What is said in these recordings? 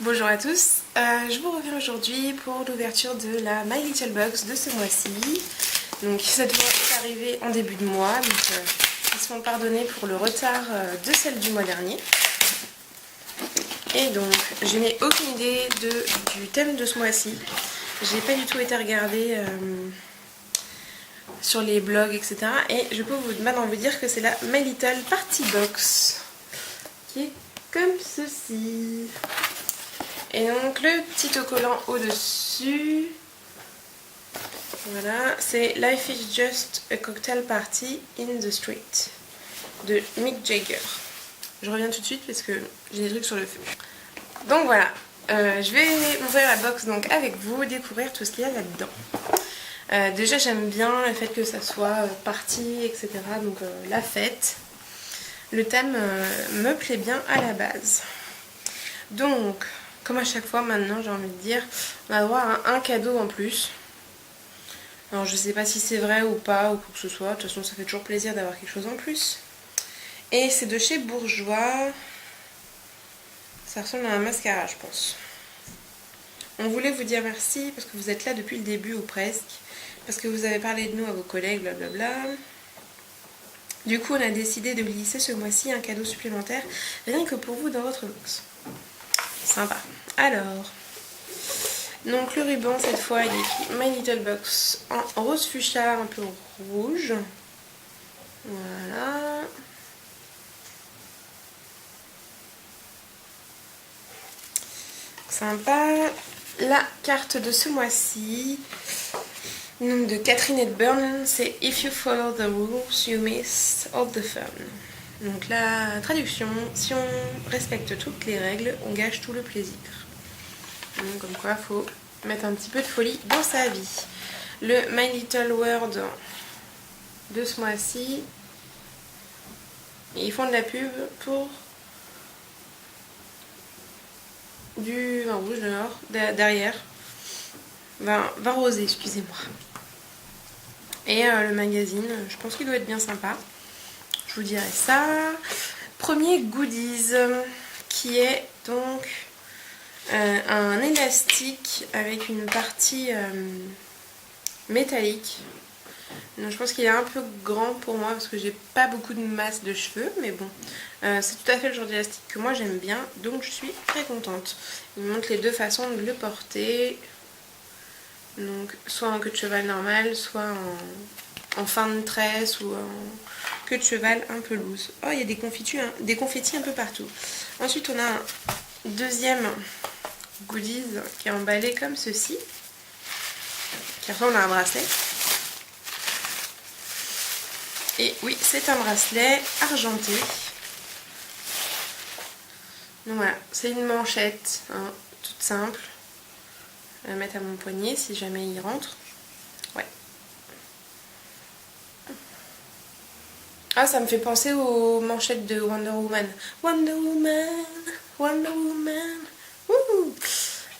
Bonjour à tous, je vous reviens aujourd'hui pour l'ouverture de la My Little Box de ce mois-ci. Donc cette fois est arrivée en début de mois, donc ils se font pardonner pour le retard de celle du mois dernier. Et donc je n'ai aucune idée du thème de ce mois-ci. J'ai pas du tout été regarder sur les blogs, etc. Et je peux maintenant vous dire que c'est la My Little Party Box, qui est comme ceci. Et donc le petit autocollant au-dessus, voilà, c'est Life is just a cocktail party in the street de Mick Jagger. Je reviens tout de suite parce que j'ai des trucs sur le feu. Donc voilà, je vais ouvrir la box donc avec vous, découvrir tout ce qu'il y a là-dedans. Déjà j'aime bien le fait que ça soit party, etc. Donc la fête. Le thème me plaît bien à la base. Donc, comme à chaque fois maintenant, j'ai envie de dire, on a droit à un cadeau en plus. Alors je sais pas si c'est vrai ou pas, ou quoi que ce soit. De toute façon, ça fait toujours plaisir d'avoir quelque chose en plus. Et c'est de chez Bourjois. Ça ressemble à un mascara, je pense. On voulait vous dire merci parce que vous êtes là depuis le début ou presque. Parce que vous avez parlé de nous à vos collègues, blablabla. Du coup, on a décidé de glisser ce mois-ci un cadeau supplémentaire, rien que pour vous dans votre box. Sympa. Alors, donc le ruban cette fois il est écrit My Little Box en rose fuchsia un peu rouge. Voilà. Sympa. La carte de ce mois-ci, donc de Catherine Hepburn, c'est If you follow the rules, you miss all the fun. Donc la traduction, si on respecte toutes les règles, on gâche tout le plaisir. Donc comme quoi, il faut mettre un petit peu de folie dans sa vie. Le My Little World de ce mois-ci, ils font de la pub pour du vin rouge dehors, derrière. Vin rosé, excusez-moi. Et le magazine, je pense qu'il doit être bien sympa. Je vous dirai ça. Premier goodies, qui est donc un élastique avec une partie métallique. Donc je pense qu'il est un peu grand pour moi parce que j'ai pas beaucoup de masse de cheveux, mais bon, c'est tout à fait le genre d'élastique que moi j'aime bien, donc je suis très contente. Il me montre les deux façons de le porter, donc soit en queue de cheval normale, soit en fin de tresse ou en queue de cheval un peu loose. Oh, il y a des confettis un peu partout. Ensuite on a un deuxième goodies qui est emballé comme ceci, qui ressemble à un bracelet. Et oui, c'est un bracelet argenté. Donc voilà, c'est une manchette, hein, toute simple. Je vais la mettre à mon poignet si jamais il rentre. Ouais. Ah, ça me fait penser aux manchettes de Wonder Woman. Wonder Woman, Wonder Woman. Wouhou.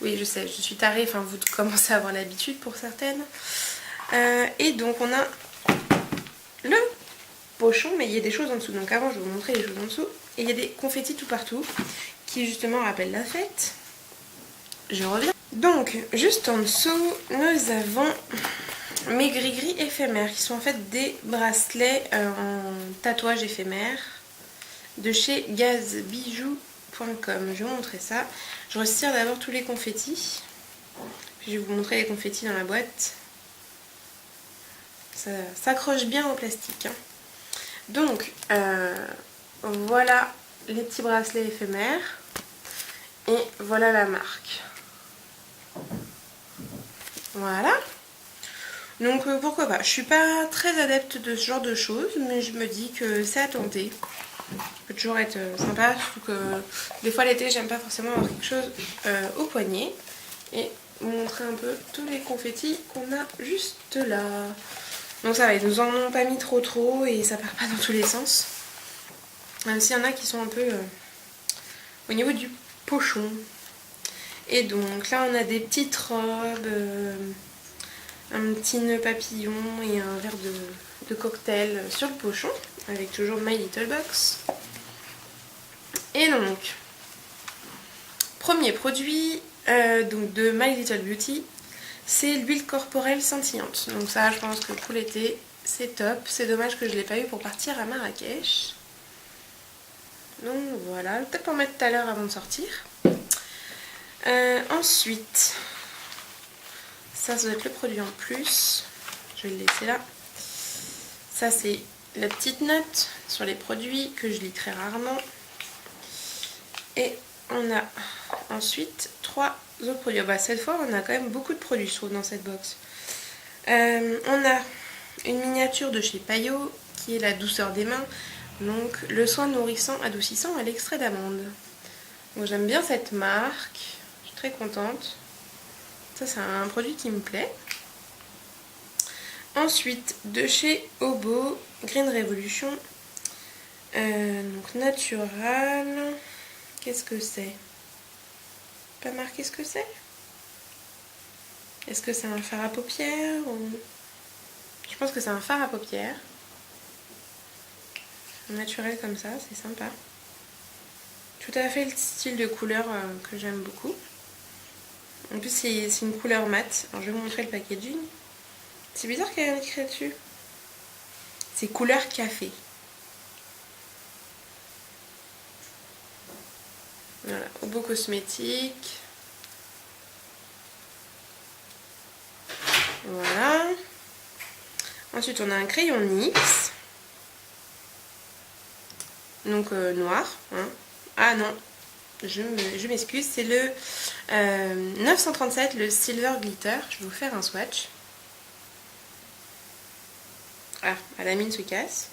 Oui, je sais, je suis tarée, enfin vous commencez à avoir l'habitude pour certaines. Et donc on a le pochon, mais il y a des choses en dessous. Donc avant, je vais vous montrer les choses en dessous. Et il y a des confettis tout partout, qui justement rappellent la fête. Je reviens. Donc, juste en dessous, nous avons mes gris-gris éphémères, qui sont en fait des bracelets en tatouage éphémère de chez gazbijoux.com. Je vais vous montrer ça. Je retire d'abord tous les confettis. Puis je vais vous montrer les confettis dans la boîte. Ça s'accroche bien au plastique, hein. Donc, voilà les petits bracelets éphémères. Et voilà la marque. Voilà. Donc, pourquoi pas. Je suis pas très adepte de ce genre de choses, mais je me dis que c'est à tenter. Ça peut toujours être sympa, surtout que des fois l'été, j'aime pas forcément avoir quelque chose au poignet. Et vous montrer un peu tous les confettis qu'on a juste là. Donc ça va, ils nous en ont pas mis trop et ça part pas dans tous les sens. Même s'il y en a qui sont un peu au niveau du pochon. Et donc là on a des petites robes, un petit nœud papillon et un verre de cocktail sur le pochon, avec toujours My Little Box. Et donc, premier produit donc de My Little Beauty, c'est l'huile corporelle scintillante. Donc ça, je pense que pour l'été, c'est top. C'est dommage que je ne l'ai pas eu pour partir à Marrakech. Donc voilà, peut-être pour mettre tout à l'heure avant de sortir. Ensuite, ça doit être le produit en plus. Je vais le laisser là. Ça, c'est la petite note sur les produits que je lis très rarement. Et on a ensuite 3 autres produits. Bah, cette fois, on a quand même beaucoup de produits, je trouve, dans cette box. On a une miniature de chez Payot, qui est la douceur des mains. Donc, le soin nourrissant, adoucissant à l'extrait d'amande. Donc, j'aime bien cette marque. Je suis très contente. Ça, c'est un produit qui me plaît. Ensuite, de chez Obo, Green Revolution. Donc, natural. Qu'est-ce que c'est? Pas marqué ce que c'est? Est-ce que c'est un fard à paupières ou... Je pense que c'est un fard à paupières. Naturel comme ça, c'est sympa. Tout à fait le style de couleur que j'aime beaucoup. En plus, c'est une couleur mate. Alors, je vais vous montrer le packaging. C'est bizarre qu'il y ait rien écrit dessus. C'est couleur café. Voilà, Obo Cosmétique. Voilà. Ensuite, on a un crayon NYX. Donc noir. Hein. Ah non, je m'excuse. C'est le 937, le Silver Glitter. Je vais vous faire un swatch. Ah, à la mine se casse.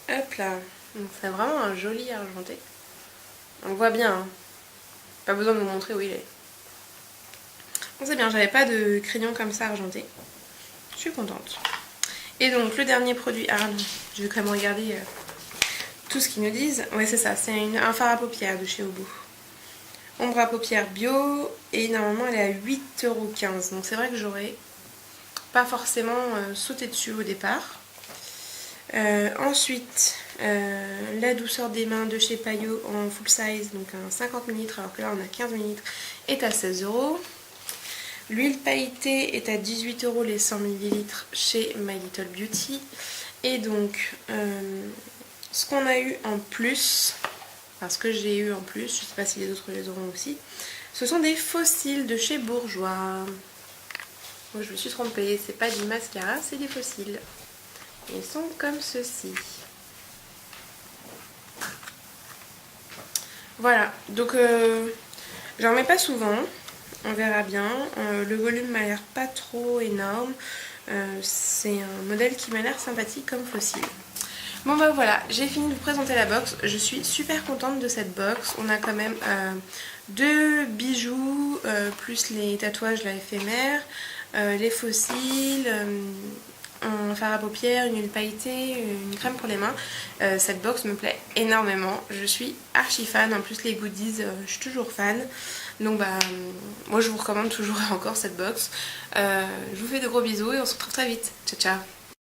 Hop là. C'est vraiment un joli argenté. On le voit bien. Hein. Pas besoin de vous montrer où il est. Bon, c'est bien, j'avais pas de crayon comme ça argenté. Je suis contente. Et donc le dernier produit, ah non, je vais quand même regarder tout ce qu'ils nous disent. Ouais, c'est ça, c'est un fard à paupières de chez Obo. Ombre à paupières bio et normalement elle est à 8,15 €. Donc c'est vrai que j'aurais pas forcément sauté dessus au départ. Ensuite, la douceur des mains de chez Payot en full size, donc un 50 ml, alors que là on a 15 ml, est à 16 €. L'huile pailletée est à 18 € les 100 ml chez My Little Beauty. Et donc, ce qu'on a eu en plus, parce que j'ai eu en plus, je ne sais pas si les autres les auront aussi, ce sont des fossiles de chez Bourjois. Moi, je me suis trompée, c'est pas du mascara, c'est des fossiles. Ils sont comme ceci. Voilà, donc j'en mets pas souvent. On verra bien. Le volume m'a l'air pas trop énorme. C'est un modèle qui m'a l'air sympathique comme fossile. Bon bah voilà, j'ai fini de vous présenter la box. Je suis super contente de cette box. On a quand même 2 bijoux, plus les tatouages là éphémères, les fossiles, un fard à paupières, une huile pailletée, une crème pour les mains. Cette box me plaît énormément. Je suis archi fan. En plus les goodies, je suis toujours fan. Donc bah moi je vous recommande toujours encore cette box. Je vous fais de gros bisous et on se retrouve très vite. Ciao ciao.